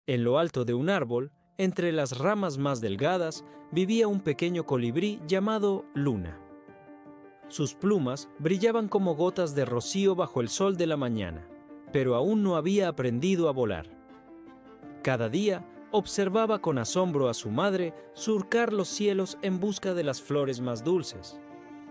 En lo alto de un árbol, entre las ramas más delgadas, vivía un pequeño colibrí llamado Luna. Sus plumas brillaban como gotas de rocío bajo el sol de la mañana, pero aún no había aprendido a volar. Cada día observaba con asombro a su madre surcar los cielos en busca de las flores más dulces.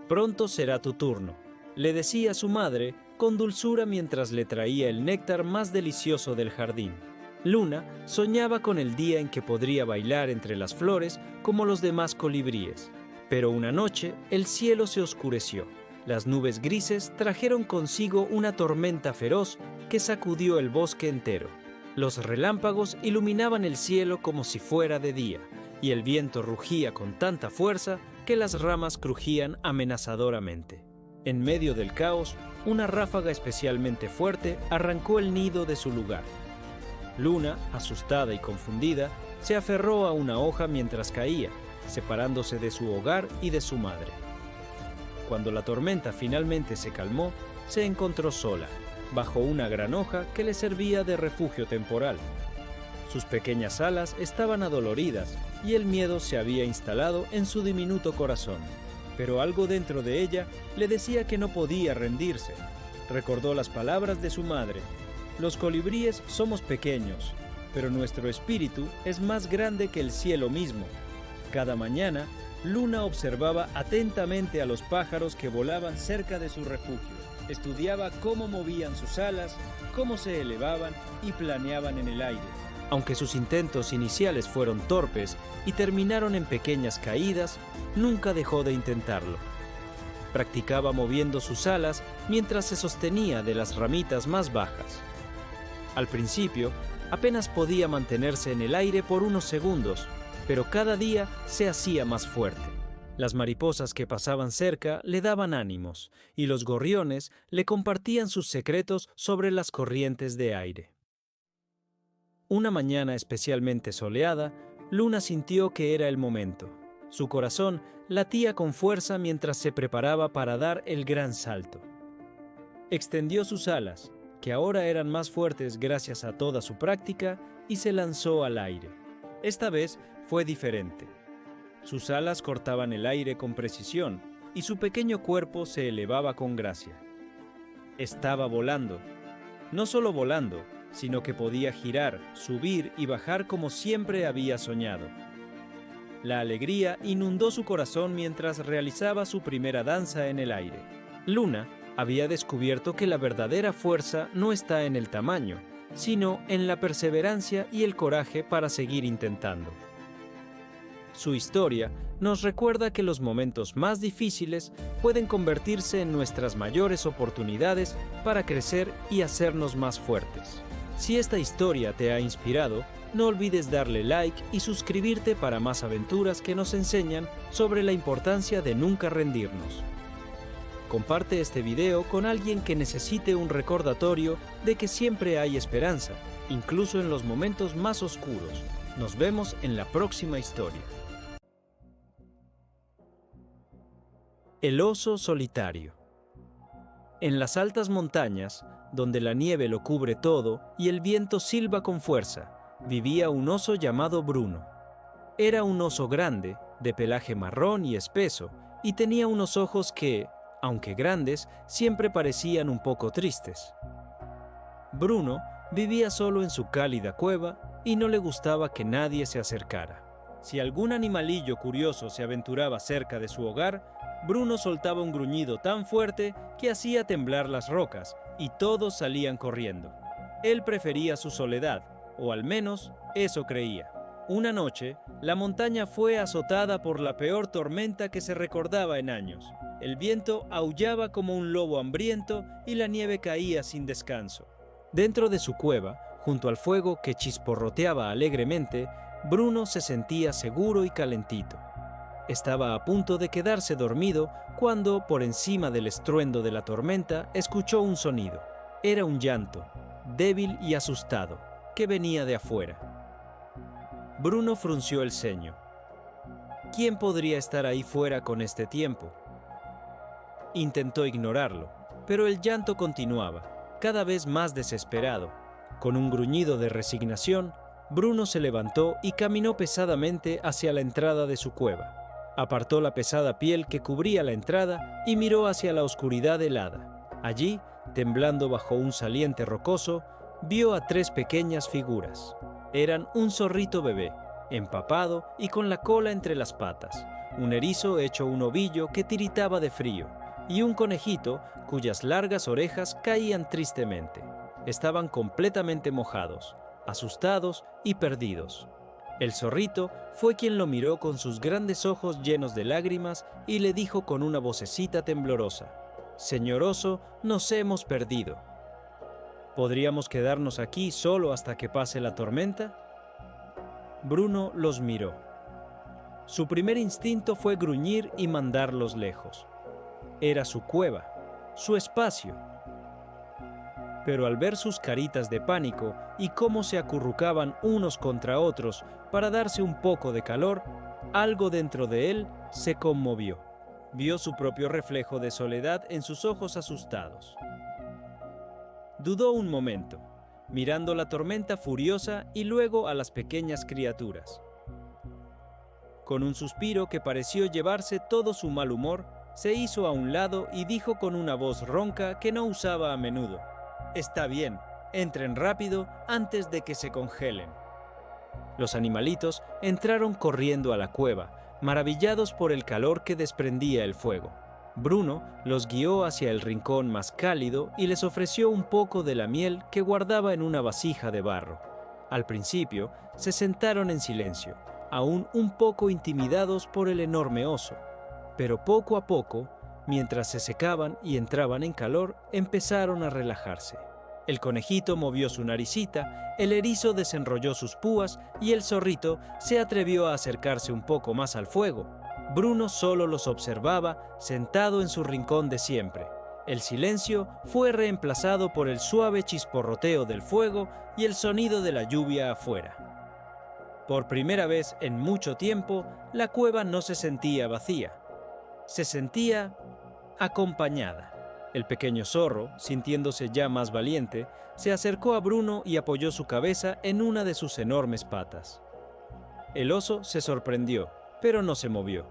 «Pronto será tu turno», le decía su madre con dulzura mientras le traía el néctar más delicioso del jardín. Luna soñaba con el día en que podría bailar entre las flores como los demás colibríes. Pero una noche el cielo se oscureció. Las nubes grises trajeron consigo una tormenta feroz que sacudió el bosque entero. Los relámpagos iluminaban el cielo como si fuera de día, y el viento rugía con tanta fuerza que las ramas crujían amenazadoramente. En medio del caos, una ráfaga especialmente fuerte arrancó el nido de su lugar. Luna, asustada y confundida, se aferró a una hoja mientras caía, separándose de su hogar y de su madre. Cuando la tormenta finalmente se calmó, se encontró sola, bajo una gran hoja que le servía de refugio temporal. Sus pequeñas alas estaban adoloridas y el miedo se había instalado en su diminuto corazón. Pero algo dentro de ella le decía que no podía rendirse. Recordó las palabras de su madre: «Los colibríes somos pequeños, pero nuestro espíritu es más grande que el cielo mismo». Cada mañana, Luna observaba atentamente a los pájaros que volaban cerca de su refugio. Estudiaba cómo movían sus alas, cómo se elevaban y planeaban en el aire. Aunque sus intentos iniciales fueron torpes y terminaron en pequeñas caídas, nunca dejó de intentarlo. Practicaba moviendo sus alas mientras se sostenía de las ramitas más bajas. Al principio, apenas podía mantenerse en el aire por unos segundos, pero cada día se hacía más fuerte. Las mariposas que pasaban cerca le daban ánimos, y los gorriones le compartían sus secretos sobre las corrientes de aire. Una mañana especialmente soleada, Luna sintió que era el momento. Su corazón latía con fuerza mientras se preparaba para dar el gran salto. Extendió sus alas, que ahora eran más fuertes gracias a toda su práctica, y se lanzó al aire. Esta vez fue diferente. Sus alas cortaban el aire con precisión y su pequeño cuerpo se elevaba con gracia. Estaba volando. No solo volando, sino que podía girar, subir y bajar como siempre había soñado. La alegría inundó su corazón mientras realizaba su primera danza en el aire. Luna había descubierto que la verdadera fuerza no está en el tamaño, sino en la perseverancia y el coraje para seguir intentando. Su historia nos recuerda que los momentos más difíciles pueden convertirse en nuestras mayores oportunidades para crecer y hacernos más fuertes. Si esta historia te ha inspirado, no olvides darle like y suscribirte para más aventuras que nos enseñan sobre la importancia de nunca rendirnos. Comparte este video con alguien que necesite un recordatorio de que siempre hay esperanza, incluso en los momentos más oscuros. Nos vemos en la próxima historia. El oso solitario. En las altas montañas, donde la nieve lo cubre todo y el viento silba con fuerza, vivía un oso llamado Bruno. Era un oso grande, de pelaje marrón y espeso, y tenía unos ojos que, aunque grandes, siempre parecían un poco tristes. Bruno vivía solo en su cálida cueva y no le gustaba que nadie se acercara. Si algún animalillo curioso se aventuraba cerca de su hogar, Bruno soltaba un gruñido tan fuerte que hacía temblar las rocas y todos salían corriendo. Él prefería su soledad, o al menos eso creía. Una noche, la montaña fue azotada por la peor tormenta que se recordaba en años. El viento aullaba como un lobo hambriento y la nieve caía sin descanso. Dentro de su cueva, junto al fuego que chisporroteaba alegremente, Bruno se sentía seguro y calentito. Estaba a punto de quedarse dormido cuando, por encima del estruendo de la tormenta, escuchó un sonido. Era un llanto, débil y asustado, que venía de afuera. Bruno frunció el ceño. ¿Quién podría estar ahí fuera con este tiempo? Intentó ignorarlo, pero el llanto continuaba, cada vez más desesperado. Con un gruñido de resignación, Bruno se levantó y caminó pesadamente hacia la entrada de su cueva. Apartó la pesada piel que cubría la entrada y miró hacia la oscuridad helada. Allí, temblando bajo un saliente rocoso, vio a 3 pequeñas figuras. Eran un zorrito bebé, empapado y con la cola entre las patas, un erizo hecho un ovillo que tiritaba de frío, y un conejito cuyas largas orejas caían tristemente. Estaban completamente mojados, asustados y perdidos. El zorrito fue quien lo miró con sus grandes ojos llenos de lágrimas y le dijo con una vocecita temblorosa: «Señor oso, nos hemos perdido. ¿Podríamos quedarnos aquí solo hasta que pase la tormenta?» Bruno los miró. Su primer instinto fue gruñir y mandarlos lejos. Era su cueva, su espacio. Pero al ver sus caritas de pánico y cómo se acurrucaban unos contra otros para darse un poco de calor, algo dentro de él se conmovió. Vio su propio reflejo de soledad en sus ojos asustados. Dudó un momento, mirando la tormenta furiosa y luego a las pequeñas criaturas. Con un suspiro que pareció llevarse todo su mal humor, se hizo a un lado y dijo con una voz ronca que no usaba a menudo: «Está bien, entren rápido antes de que se congelen». Los animalitos entraron corriendo a la cueva, maravillados por el calor que desprendía el fuego. Bruno los guió hacia el rincón más cálido y les ofreció un poco de la miel que guardaba en una vasija de barro. Al principio, se sentaron en silencio, aún un poco intimidados por el enorme oso. Pero poco a poco, mientras se secaban y entraban en calor, empezaron a relajarse. El conejito movió su naricita, el erizo desenrolló sus púas y el zorrito se atrevió a acercarse un poco más al fuego. Bruno solo los observaba, sentado en su rincón de siempre. El silencio fue reemplazado por el suave chisporroteo del fuego y el sonido de la lluvia afuera. Por primera vez en mucho tiempo, la cueva no se sentía vacía. Se sentía acompañada. El pequeño zorro, sintiéndose ya más valiente, se acercó a Bruno y apoyó su cabeza en una de sus enormes patas. El oso se sorprendió, pero no se movió.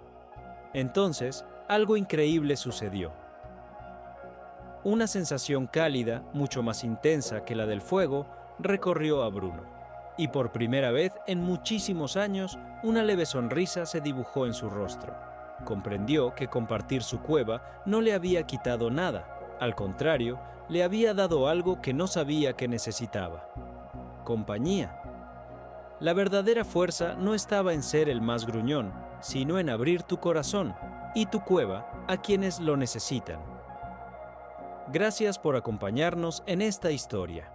Entonces, algo increíble sucedió. Una sensación cálida, mucho más intensa que la del fuego, recorrió a Bruno. Y por primera vez en muchísimos años, una leve sonrisa se dibujó en su rostro. Comprendió que compartir su cueva no le había quitado nada. Al contrario, le había dado algo que no sabía que necesitaba: compañía. La verdadera fuerza no estaba en ser el más gruñón, sino en abrir tu corazón y tu cueva a quienes lo necesitan. Gracias por acompañarnos en esta historia.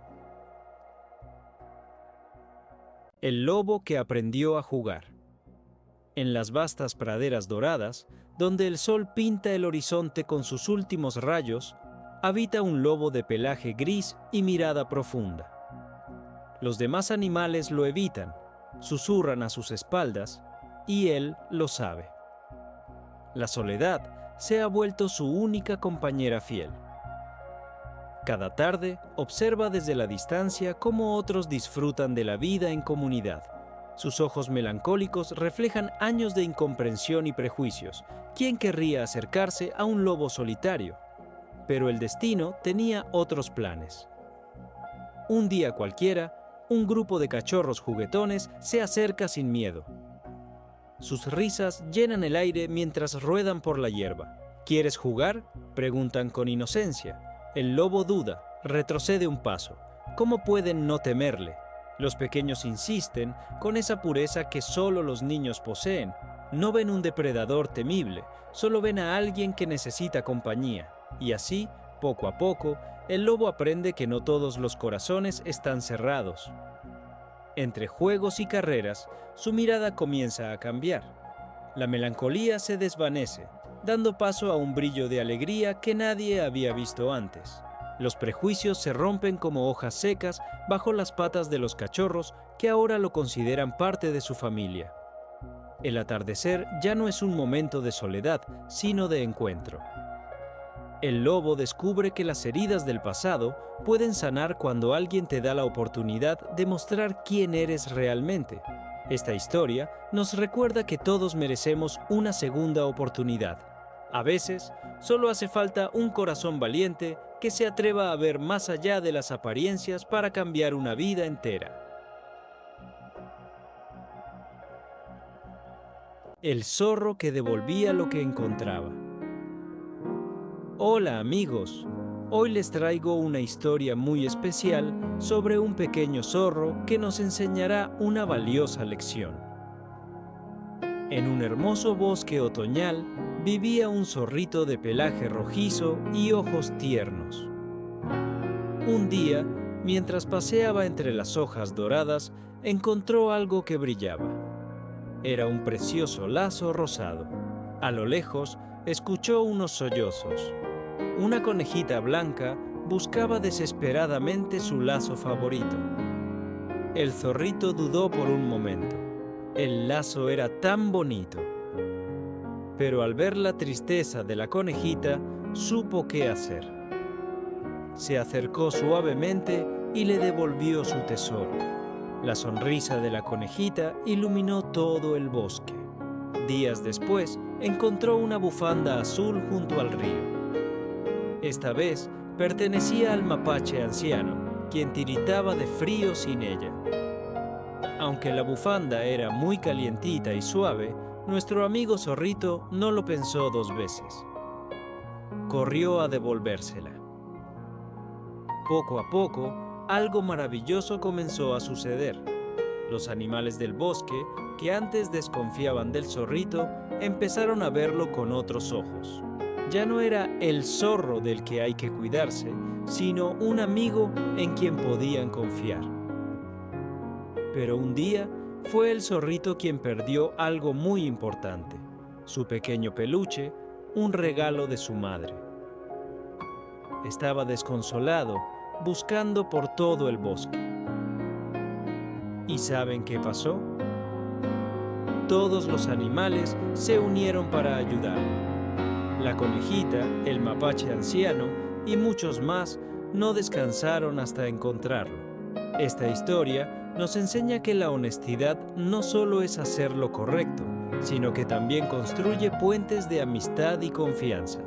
El lobo que aprendió a jugar. En las vastas praderas doradas, donde el sol pinta el horizonte con sus últimos rayos, habita un lobo de pelaje gris y mirada profunda. Los demás animales lo evitan, susurran a sus espaldas, y él lo sabe. La soledad se ha vuelto su única compañera fiel. Cada tarde observa desde la distancia cómo otros disfrutan de la vida en comunidad. Sus ojos melancólicos reflejan años de incomprensión y prejuicios. ¿Quién querría acercarse a un lobo solitario? Pero el destino tenía otros planes. Un día cualquiera, un grupo de cachorros juguetones se acerca sin miedo. Sus risas llenan el aire mientras ruedan por la hierba. ¿Quieres jugar?, preguntan con inocencia. El lobo duda, retrocede un paso. ¿Cómo pueden no temerle? Los pequeños insisten con esa pureza que solo los niños poseen. No ven un depredador temible, solo ven a alguien que necesita compañía. Y así, poco a poco, el lobo aprende que no todos los corazones están cerrados. Entre juegos y carreras, su mirada comienza a cambiar. La melancolía se desvanece, dando paso a un brillo de alegría que nadie había visto antes. Los prejuicios se rompen como hojas secas bajo las patas de los cachorros que ahora lo consideran parte de su familia. El atardecer ya no es un momento de soledad, sino de encuentro. El lobo descubre que las heridas del pasado pueden sanar cuando alguien te da la oportunidad de mostrar quién eres realmente. Esta historia nos recuerda que todos merecemos una segunda oportunidad. A veces, solo hace falta un corazón valiente que se atreva a ver más allá de las apariencias para cambiar una vida entera. El zorro que devolvía lo que encontraba. Hola amigos, hoy les traigo una historia muy especial sobre un pequeño zorro que nos enseñará una valiosa lección. En un hermoso bosque otoñal vivía un zorrito de pelaje rojizo y ojos tiernos. Un día, mientras paseaba entre las hojas doradas, encontró algo que brillaba. Era un precioso lazo rosado. A lo lejos, escuchó unos sollozos. Una conejita blanca buscaba desesperadamente su lazo favorito. El zorrito dudó por un momento. El lazo era tan bonito. Pero al ver la tristeza de la conejita, supo qué hacer. Se acercó suavemente y le devolvió su tesoro. La sonrisa de la conejita iluminó todo el bosque. Días después, encontró una bufanda azul junto al río. Esta vez, pertenecía al mapache anciano, quien tiritaba de frío sin ella. Aunque la bufanda era muy calientita y suave, nuestro amigo zorrito no lo pensó dos veces. Corrió a devolvérsela. Poco a poco, algo maravilloso comenzó a suceder. Los animales del bosque, que antes desconfiaban del zorrito, empezaron a verlo con otros ojos. Ya no era el zorro del que hay que cuidarse, sino un amigo en quien podían confiar. Pero un día fue el zorrito quien perdió algo muy importante: su pequeño peluche, un regalo de su madre. Estaba desconsolado, buscando por todo el bosque. ¿Y saben qué pasó? Todos los animales se unieron para ayudarlo. La conejita, el mapache anciano y muchos más no descansaron hasta encontrarlo. Esta historia nos enseña que la honestidad no solo es hacer lo correcto, sino que también construye puentes de amistad y confianza.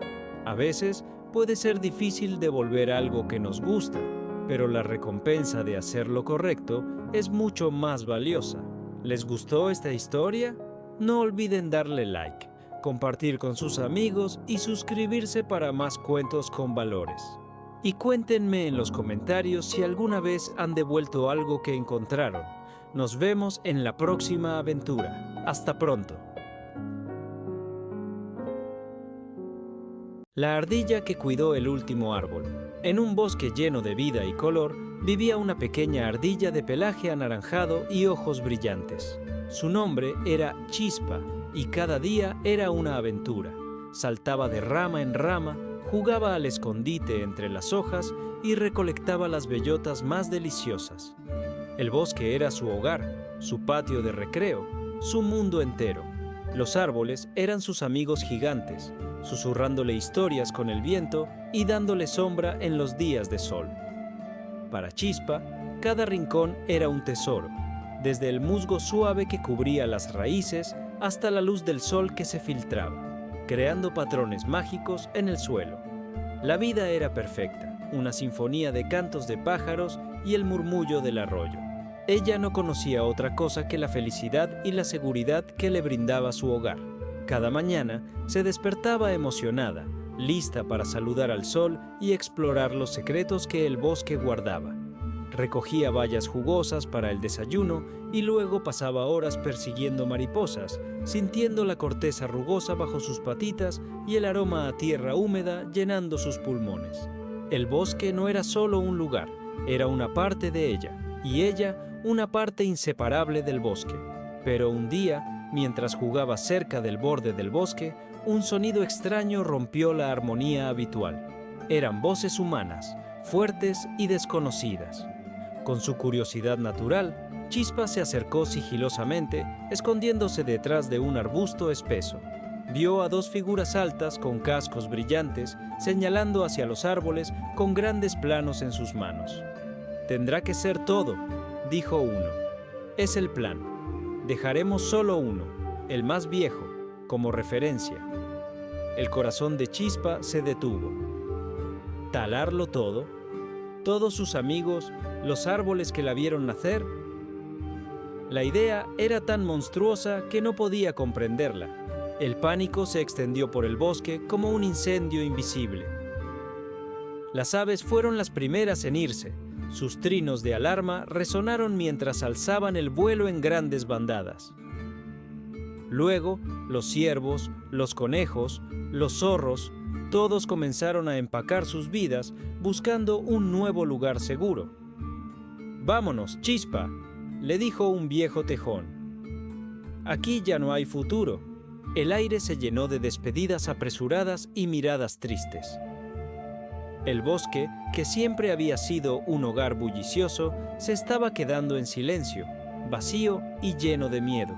A veces puede ser difícil devolver algo que nos gusta, pero la recompensa de hacer lo correcto es mucho más valiosa. ¿Les gustó esta historia? No olviden darle like, compartir con sus amigos y suscribirse para más cuentos con valores. Y cuéntenme en los comentarios si alguna vez han devuelto algo que encontraron. Nos vemos en la próxima aventura. Hasta pronto. La ardilla que cuidó el último árbol. En un bosque lleno de vida y color, vivía una pequeña ardilla de pelaje anaranjado y ojos brillantes. Su nombre era Chispa, y cada día era una aventura. Saltaba de rama en rama, jugaba al escondite entre las hojas y recolectaba las bellotas más deliciosas. El bosque era su hogar, su patio de recreo, su mundo entero. Los árboles eran sus amigos gigantes, susurrándole historias con el viento y dándole sombra en los días de sol. Para Chispa, cada rincón era un tesoro, desde el musgo suave que cubría las raíces hasta la luz del sol que se filtraba, creando patrones mágicos en el suelo. La vida era perfecta, una sinfonía de cantos de pájaros y el murmullo del arroyo. Ella no conocía otra cosa que la felicidad y la seguridad que le brindaba su hogar. Cada mañana se despertaba emocionada, lista para saludar al sol y explorar los secretos que el bosque guardaba. Recogía bayas jugosas para el desayuno y luego pasaba horas persiguiendo mariposas, sintiendo la corteza rugosa bajo sus patitas y el aroma a tierra húmeda llenando sus pulmones. El bosque no era solo un lugar, era una parte de ella, y ella una parte inseparable del bosque. Pero un día, mientras jugaba cerca del borde del bosque, un sonido extraño rompió la armonía habitual. Eran voces humanas, fuertes y desconocidas. Con su curiosidad natural, Chispa se acercó sigilosamente, escondiéndose detrás de un arbusto espeso. Vio a dos figuras altas con cascos brillantes señalando hacia los árboles con grandes planos en sus manos. «Tendrá que ser todo», dijo uno. «Es el plan. Dejaremos solo uno, el más viejo, como referencia». El corazón de Chispa se detuvo. ¿Talarlo todo? ¿Todos sus amigos, los árboles que la vieron nacer? La idea era tan monstruosa que no podía comprenderla. El pánico se extendió por el bosque como un incendio invisible. Las aves fueron las primeras en irse. Sus trinos de alarma resonaron mientras alzaban el vuelo en grandes bandadas. Luego, los ciervos, los conejos, los zorros, todos comenzaron a empacar sus vidas buscando un nuevo lugar seguro. «Vámonos, Chispa», le dijo un viejo tejón. «Aquí ya no hay futuro». El aire se llenó de despedidas apresuradas y miradas tristes. El bosque, que siempre había sido un hogar bullicioso, se estaba quedando en silencio, vacío y lleno de miedo.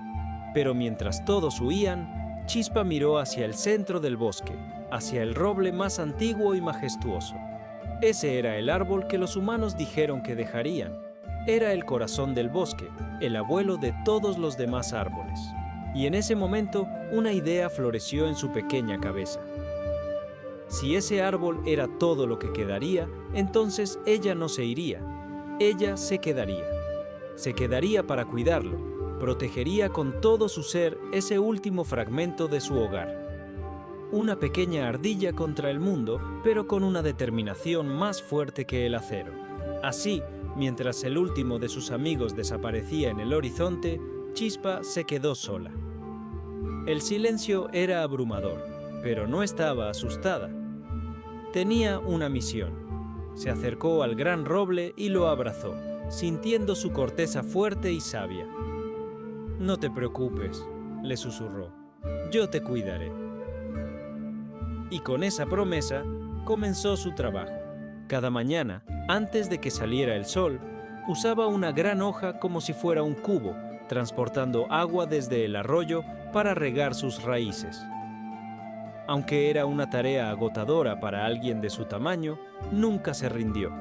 Pero mientras todos huían, Chispa miró hacia el centro del bosque, hacia el roble más antiguo y majestuoso. Ese era el árbol que los humanos dijeron que dejarían. Era el corazón del bosque, el abuelo de todos los demás árboles. Y en ese momento, una idea floreció en su pequeña cabeza. Si ese árbol era todo lo que quedaría, entonces ella no se iría. Ella se quedaría. Se quedaría para cuidarlo, protegería con todo su ser ese último fragmento de su hogar. Una pequeña ardilla contra el mundo, pero con una determinación más fuerte que el acero. Así, mientras el último de sus amigos desaparecía en el horizonte, Chispa se quedó sola. El silencio era abrumador, pero no estaba asustada. Tenía una misión. Se acercó al gran roble y lo abrazó, sintiendo su corteza fuerte y sabia. «No te preocupes», le susurró, «yo te cuidaré». Y con esa promesa comenzó su trabajo. Cada mañana, antes de que saliera el sol, usaba una gran hoja como si fuera un cubo, transportando agua desde el arroyo para regar sus raíces. Aunque era una tarea agotadora para alguien de su tamaño, nunca se rindió.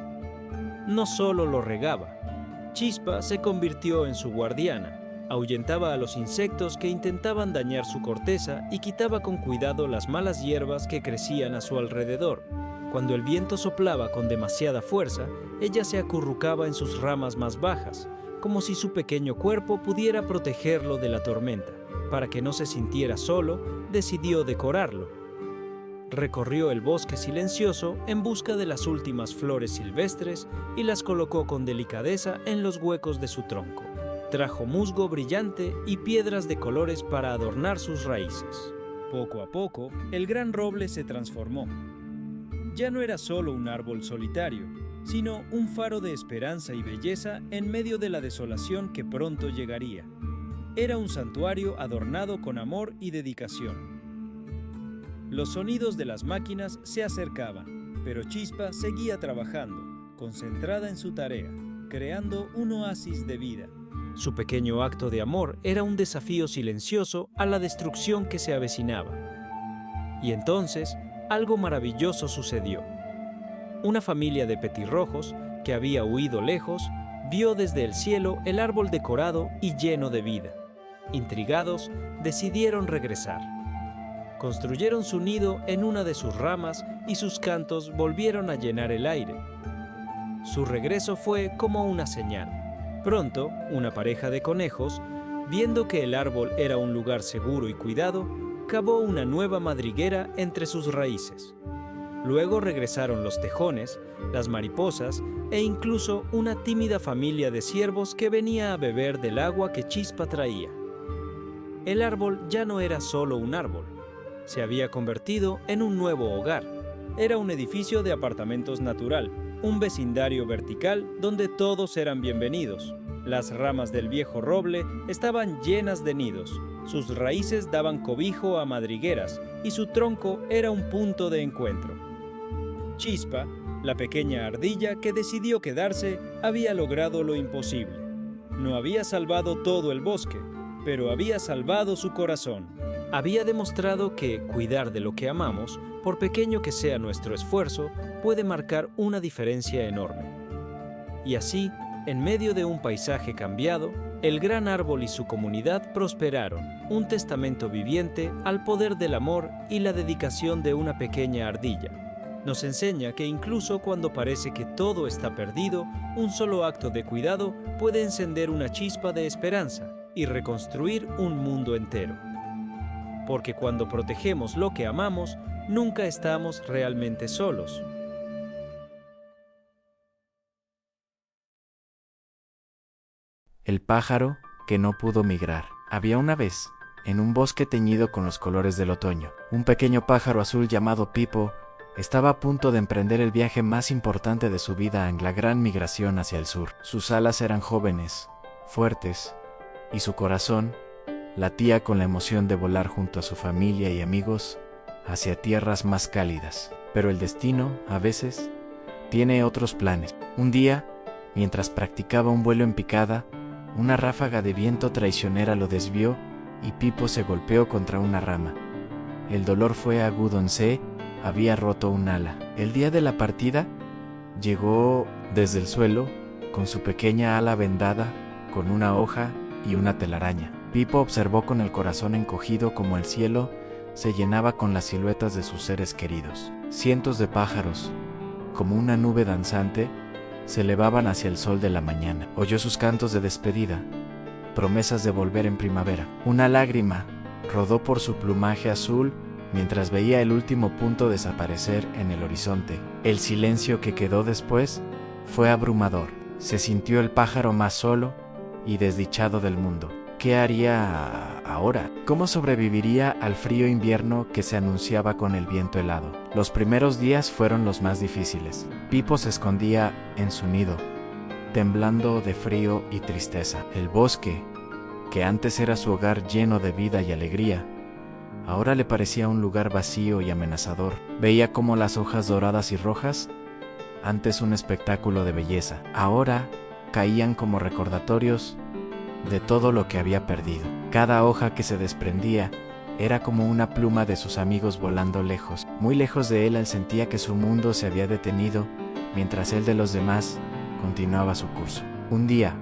No solo lo regaba. Chispa se convirtió en su guardiana, ahuyentaba a los insectos que intentaban dañar su corteza y quitaba con cuidado las malas hierbas que crecían a su alrededor. Cuando el viento soplaba con demasiada fuerza, ella se acurrucaba en sus ramas más bajas, como si su pequeño cuerpo pudiera protegerlo de la tormenta. Para que no se sintiera solo, decidió decorarlo. Recorrió el bosque silencioso en busca de las últimas flores silvestres y las colocó con delicadeza en los huecos de su tronco. Trajo musgo brillante y piedras de colores para adornar sus raíces. Poco a poco, el gran roble se transformó. Ya no era solo un árbol solitario, sino un faro de esperanza y belleza en medio de la desolación que pronto llegaría. Era un santuario adornado con amor y dedicación. Los sonidos de las máquinas se acercaban, pero Chispa seguía trabajando, concentrada en su tarea, creando un oasis de vida. Su pequeño acto de amor era un desafío silencioso a la destrucción que se avecinaba. Y entonces, algo maravilloso sucedió. Una familia de petirrojos, que había huido lejos, vio desde el cielo el árbol decorado y lleno de vida. Intrigados, decidieron regresar. Construyeron su nido en una de sus ramas y sus cantos volvieron a llenar el aire. Su regreso fue como una señal. Pronto, una pareja de conejos, viendo que el árbol era un lugar seguro y cuidado, cavó una nueva madriguera entre sus raíces. Luego regresaron los tejones, las mariposas e incluso una tímida familia de ciervos que venía a beber del agua que Chispa traía. El árbol ya no era solo un árbol. Se había convertido en un nuevo hogar. Era un edificio de apartamentos natural, un vecindario vertical donde todos eran bienvenidos. Las ramas del viejo roble estaban llenas de nidos. Sus raíces daban cobijo a madrigueras y su tronco era un punto de encuentro. Chispa, la pequeña ardilla que decidió quedarse, había logrado lo imposible. No había salvado todo el bosque, pero había salvado su corazón. Había demostrado que cuidar de lo que amamos, por pequeño que sea nuestro esfuerzo, puede marcar una diferencia enorme. Y así, en medio de un paisaje cambiado, el gran árbol y su comunidad prosperaron, un testamento viviente al poder del amor y la dedicación de una pequeña ardilla. Nos enseña que incluso cuando parece que todo está perdido, un solo acto de cuidado puede encender una chispa de esperanza y reconstruir un mundo entero. Porque cuando protegemos lo que amamos, nunca estamos realmente solos. El pájaro que no pudo migrar. Había una vez, en un bosque teñido con los colores del otoño, un pequeño pájaro azul llamado Pipo estaba a punto de emprender el viaje más importante de su vida en la gran migración hacia el sur. Sus alas eran jóvenes, fuertes, y su corazón latía con la emoción de volar junto a su familia y amigos hacia tierras más cálidas. Pero el destino, a veces, tiene otros planes. Un día, mientras practicaba un vuelo en picada, una ráfaga de viento traicionera lo desvió y Pipo se golpeó contra una rama. El dolor fue agudo. Había roto un ala. El día de la partida, llegó desde el suelo con su pequeña ala vendada con una hoja y una telaraña. Pipo observó con el corazón encogido cómo el cielo se llenaba con las siluetas de sus seres queridos. Cientos de pájaros, como una nube danzante, se elevaban hacia el sol de la mañana. Oyó sus cantos de despedida, promesas de volver en primavera. Una lágrima rodó por su plumaje azul mientras veía el último punto desaparecer en el horizonte. El silencio que quedó después fue abrumador. Se sintió el pájaro más solo y desdichado del mundo. ¿Qué haría ahora? ¿Cómo sobreviviría al frío invierno que se anunciaba con el viento helado? Los primeros días fueron los más difíciles. Pipo se escondía en su nido, temblando de frío y tristeza. El bosque, que antes era su hogar lleno de vida y alegría, ahora le parecía un lugar vacío y amenazador. Veía cómo las hojas doradas y rojas, antes un espectáculo de belleza, ahora caían como recordatorios de todo lo que había perdido. Cada hoja que se desprendía era como una pluma de sus amigos volando lejos. Muy lejos de él, él sentía que su mundo se había detenido, mientras el de los demás continuaba su curso. Un día,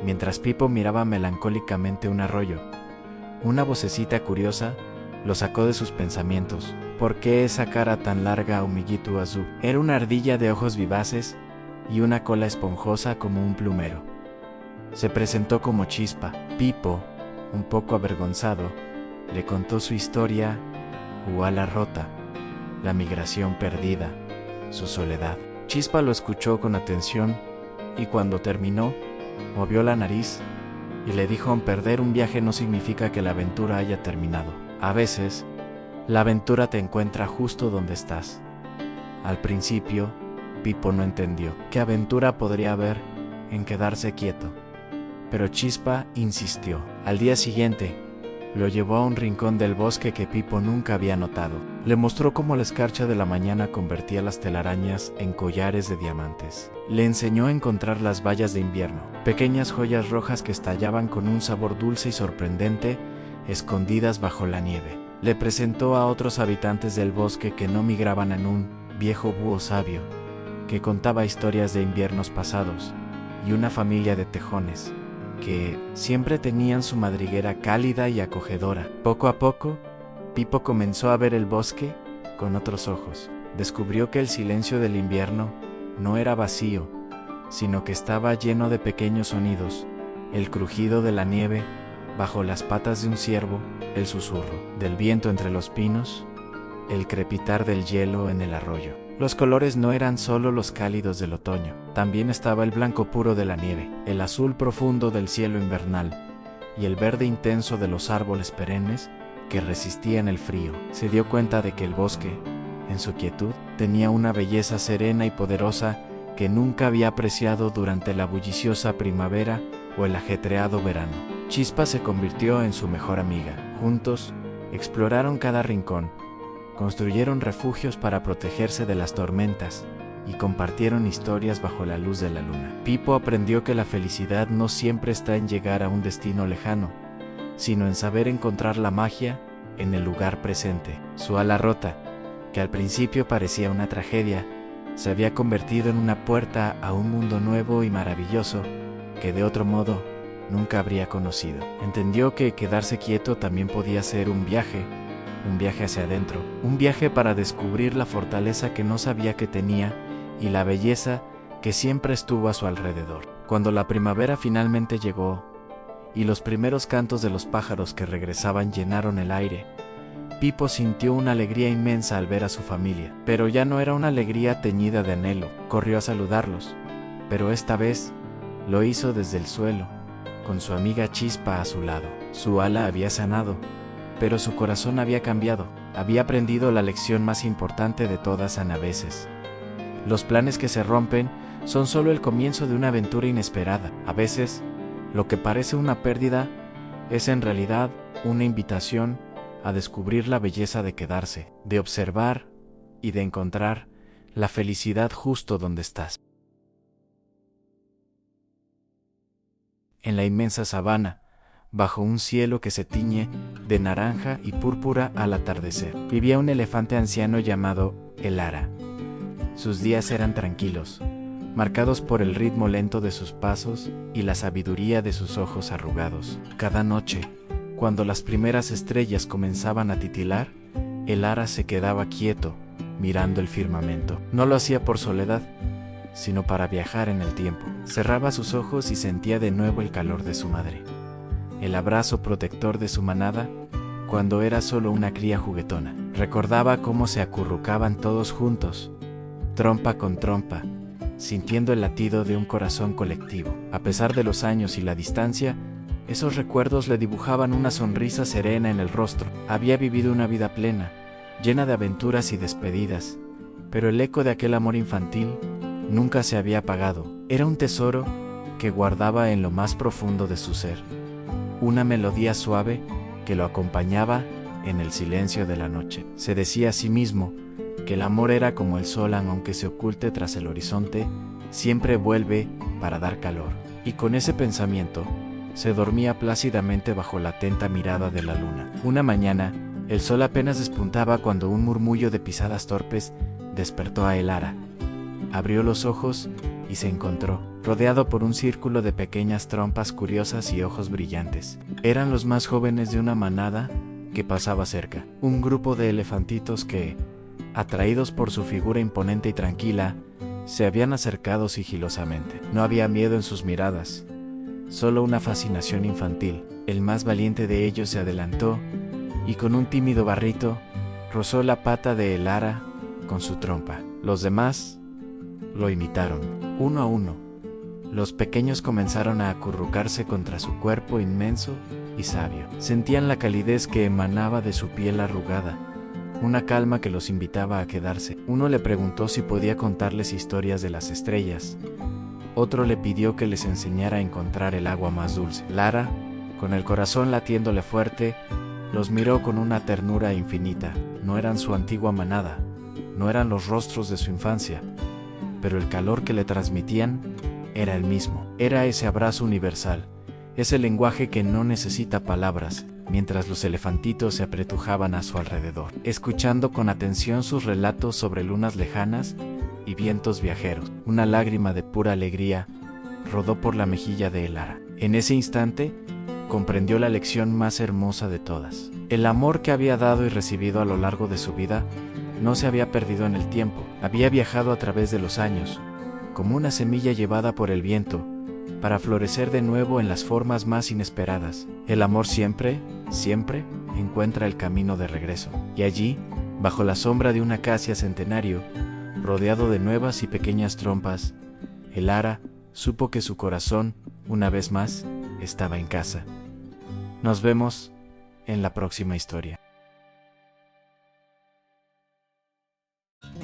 mientras Pipo miraba melancólicamente un arroyo, una vocecita curiosa lo sacó de sus pensamientos. ¿Por qué esa cara tan larga, Umigitu Azú? Era una ardilla de ojos vivaces y una cola esponjosa como un plumero. Se presentó como Chispa. Pipo, un poco avergonzado, le contó su historia, su ala rota, la migración perdida, su soledad. Chispa lo escuchó con atención y cuando terminó, movió la nariz y le dijo: perder un viaje no significa que la aventura haya terminado. A veces, la aventura te encuentra justo donde estás. Al principio, Pipo no entendió qué aventura podría haber en quedarse quieto, pero Chispa insistió. Al día siguiente, lo llevó a un rincón del bosque que Pipo nunca había notado. Le mostró cómo la escarcha de la mañana convertía las telarañas en collares de diamantes. Le enseñó a encontrar las bayas de invierno, pequeñas joyas rojas que estallaban con un sabor dulce y sorprendente, escondidas bajo la nieve. Le presentó a otros habitantes del bosque que no migraban en un viejo búho sabio, que contaba historias de inviernos pasados, y una familia de tejones, que siempre tenían su madriguera cálida y acogedora. Poco a poco, Pipo comenzó a ver el bosque con otros ojos. Descubrió que el silencio del invierno no era vacío, sino que estaba lleno de pequeños sonidos: el crujido de la nieve bajo las patas de un ciervo, el susurro del viento entre los pinos, el crepitar del hielo en el arroyo. Los colores no eran solo los cálidos del otoño, también estaba el blanco puro de la nieve, el azul profundo del cielo invernal y el verde intenso de los árboles perennes que resistían el frío. Se dio cuenta de que el bosque, en su quietud, tenía una belleza serena y poderosa que nunca había apreciado durante la bulliciosa primavera o el ajetreado verano. Chispa se convirtió en su mejor amiga. Juntos, exploraron cada rincón, construyeron refugios para protegerse de las tormentas y compartieron historias bajo la luz de la luna. Pipo aprendió que la felicidad no siempre está en llegar a un destino lejano, sino en saber encontrar la magia en el lugar presente. Su ala rota, que al principio parecía una tragedia, se había convertido en una puerta a un mundo nuevo y maravilloso que de otro modo nunca habría conocido. Entendió que quedarse quieto también podía ser un viaje hacia adentro, un viaje para descubrir la fortaleza que no sabía que tenía y la belleza que siempre estuvo a su alrededor. Cuando la primavera finalmente llegó y los primeros cantos de los pájaros que regresaban llenaron el aire, Pipo sintió una alegría inmensa al ver a su familia, pero ya no era una alegría teñida de anhelo. Corrió a saludarlos, pero esta vez lo hizo desde el suelo, con su amiga Chispa a su lado. Su ala había sanado, pero su corazón había cambiado. Había aprendido la lección más importante de todas a veces. Los planes que se rompen son solo el comienzo de una aventura inesperada. A veces, lo que parece una pérdida es en realidad una invitación a descubrir la belleza de quedarse, de observar y de encontrar la felicidad justo donde estás. En la inmensa sabana, bajo un cielo que se tiñe de naranja y púrpura al atardecer, vivía un elefante anciano llamado Elara. Sus días eran tranquilos, marcados por el ritmo lento de sus pasos y la sabiduría de sus ojos arrugados. Cada noche, cuando las primeras estrellas comenzaban a titilar, Elara se quedaba quieto, mirando el firmamento. No lo hacía por soledad, sino para viajar en el tiempo. Cerraba sus ojos y sentía de nuevo el calor de su madre, el abrazo protector de su manada cuando era solo una cría juguetona. Recordaba cómo se acurrucaban todos juntos, trompa con trompa, sintiendo el latido de un corazón colectivo. A pesar de los años y la distancia, esos recuerdos le dibujaban una sonrisa serena en el rostro. Había vivido una vida plena, llena de aventuras y despedidas, pero el eco de aquel amor infantil nunca se había apagado. Era un tesoro que guardaba en lo más profundo de su ser, una melodía suave que lo acompañaba en el silencio de la noche. Se decía a sí mismo que el amor era como el sol, aunque se oculte tras el horizonte, siempre vuelve para dar calor. Y con ese pensamiento, se dormía plácidamente bajo la atenta mirada de la luna. Una mañana, el sol apenas despuntaba cuando un murmullo de pisadas torpes despertó a Elara. Abrió los ojos y se encontró rodeado por un círculo de pequeñas trompas curiosas y ojos brillantes. Eran los más jóvenes de una manada que pasaba cerca, un grupo de elefantitos que, atraídos por su figura imponente y tranquila, se habían acercado sigilosamente. No había miedo en sus miradas, solo una fascinación infantil. El más valiente de ellos se adelantó y con un tímido barrito rozó la pata de Elara con su trompa. Los demás lo imitaron, uno a uno. Los pequeños comenzaron a acurrucarse contra su cuerpo inmenso y sabio. Sentían la calidez que emanaba de su piel arrugada, una calma que los invitaba a quedarse. Uno le preguntó si podía contarles historias de las estrellas. Otro le pidió que les enseñara a encontrar el agua más dulce. Lara, con el corazón latiéndole fuerte, los miró con una ternura infinita. No eran su antigua manada, no eran los rostros de su infancia, pero el calor que le transmitían era el mismo. Era ese abrazo universal, ese lenguaje que no necesita palabras, mientras los elefantitos se apretujaban a su alrededor, escuchando con atención sus relatos sobre lunas lejanas y vientos viajeros. Una lágrima de pura alegría rodó por la mejilla de Elara. En ese instante, comprendió la lección más hermosa de todas. El amor que había dado y recibido a lo largo de su vida no se había perdido en el tiempo, había viajado a través de los años, como una semilla llevada por el viento, para florecer de nuevo en las formas más inesperadas. El amor siempre, siempre encuentra el camino de regreso. Y allí, bajo la sombra de un acacia centenario, rodeado de nuevas y pequeñas trompas, Elara supo que su corazón, una vez más, estaba en casa. Nos vemos en la próxima historia.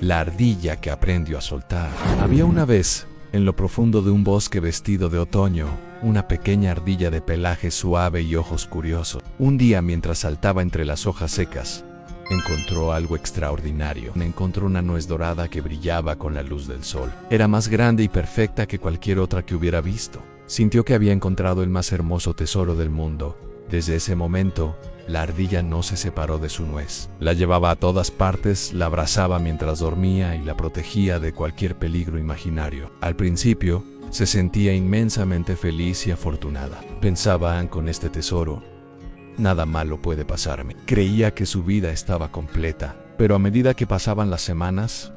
La ardilla que aprendió a soltar. Había una vez, en lo profundo de un bosque vestido de otoño, una pequeña ardilla de pelaje suave y ojos curiosos. Un día, mientras saltaba entre las hojas secas, encontró algo extraordinario. Encontró una nuez dorada que brillaba con la luz del sol. Era más grande y perfecta que cualquier otra que hubiera visto. Sintió que había encontrado el más hermoso tesoro del mundo, Desde ese momento, la ardilla no se separó de su nuez. La llevaba a todas partes, la abrazaba mientras dormía y la protegía de cualquier peligro imaginario. Al principio, se sentía inmensamente feliz y afortunada. Pensaba, con este tesoro, nada malo puede pasarme. Creía que su vida estaba completa, pero a medida que pasaban las semanas,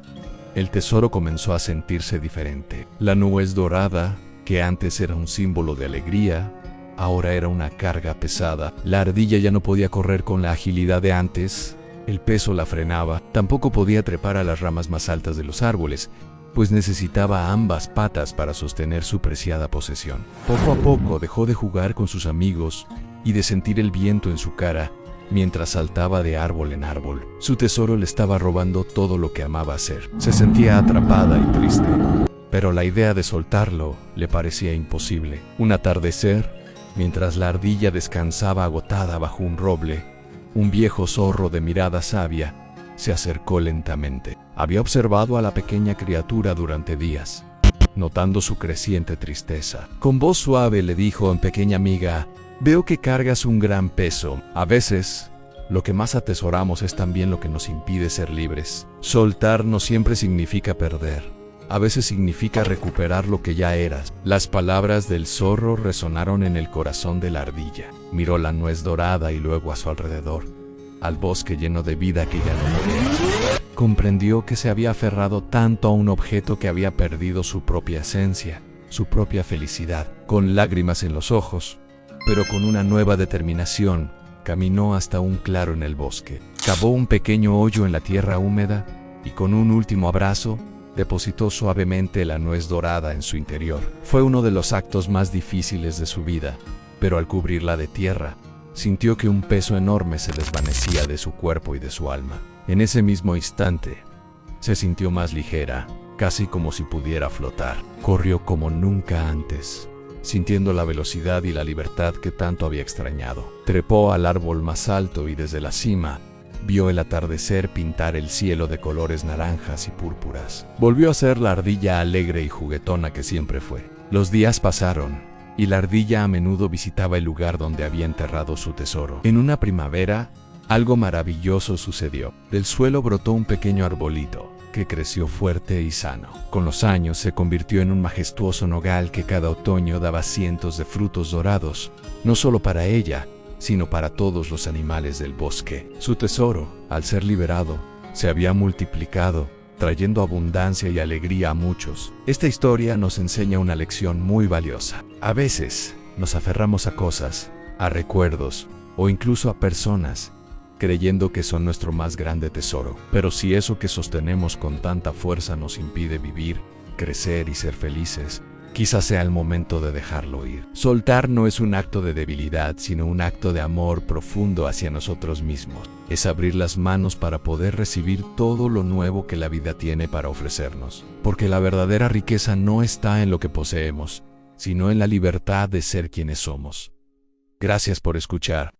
el tesoro comenzó a sentirse diferente. La nuez dorada, que antes era un símbolo de alegría, ahora era una carga pesada. La ardilla ya no podía correr con la agilidad de antes, el peso la frenaba. Tampoco podía trepar a las ramas más altas de los árboles, pues necesitaba ambas patas para sostener su preciada posesión. Poco a poco dejó de jugar con sus amigos y de sentir el viento en su cara mientras saltaba de árbol en árbol. Su tesoro le estaba robando todo lo que amaba hacer. Se sentía atrapada y triste, pero la idea de soltarlo le parecía imposible. Un atardecer, mientras la ardilla descansaba agotada bajo un roble, un viejo zorro de mirada sabia se acercó lentamente. Había observado a la pequeña criatura durante días, notando su creciente tristeza. Con voz suave le dijo: pequeña amiga, veo que cargas un gran peso. A veces, lo que más atesoramos es también lo que nos impide ser libres. Soltar no siempre significa perder. A veces significa recuperar lo que ya eras. Las palabras del zorro resonaron en el corazón de la ardilla. Miró la nuez dorada y luego a su alrededor, al bosque lleno de vida que ya no podía. Comprendió que se había aferrado tanto a un objeto que había perdido su propia esencia, su propia felicidad. Con lágrimas en los ojos, pero con una nueva determinación, caminó hasta un claro en el bosque. Cavó un pequeño hoyo en la tierra húmeda y con un último abrazo, depositó suavemente la nuez dorada en su interior. Fue uno de los actos más difíciles de su vida, pero al cubrirla de tierra, sintió que un peso enorme se desvanecía de su cuerpo y de su alma. En ese mismo instante, se sintió más ligera, casi como si pudiera flotar. Corrió como nunca antes, sintiendo la velocidad y la libertad que tanto había extrañado. Trepó al árbol más alto y desde la cima, vio el atardecer pintar el cielo de colores naranjas y púrpuras. Volvió a ser la ardilla alegre y juguetona que siempre fue. Los días pasaron, y la ardilla a menudo visitaba el lugar donde había enterrado su tesoro. En una primavera, algo maravilloso sucedió. Del suelo brotó un pequeño arbolito, que creció fuerte y sano. Con los años se convirtió en un majestuoso nogal que cada otoño daba cientos de frutos dorados, no solo para ella, sino para todos los animales del bosque. Su tesoro, al ser liberado, se había multiplicado, trayendo abundancia y alegría a muchos. Esta historia nos enseña una lección muy valiosa. A veces, nos aferramos a cosas, a recuerdos, o incluso a personas, creyendo que son nuestro más grande tesoro. Pero si eso que sostenemos con tanta fuerza nos impide vivir, crecer y ser felices, quizás sea el momento de dejarlo ir. Soltar no es un acto de debilidad, sino un acto de amor profundo hacia nosotros mismos. Es abrir las manos para poder recibir todo lo nuevo que la vida tiene para ofrecernos. Porque la verdadera riqueza no está en lo que poseemos, sino en la libertad de ser quienes somos. Gracias por escuchar.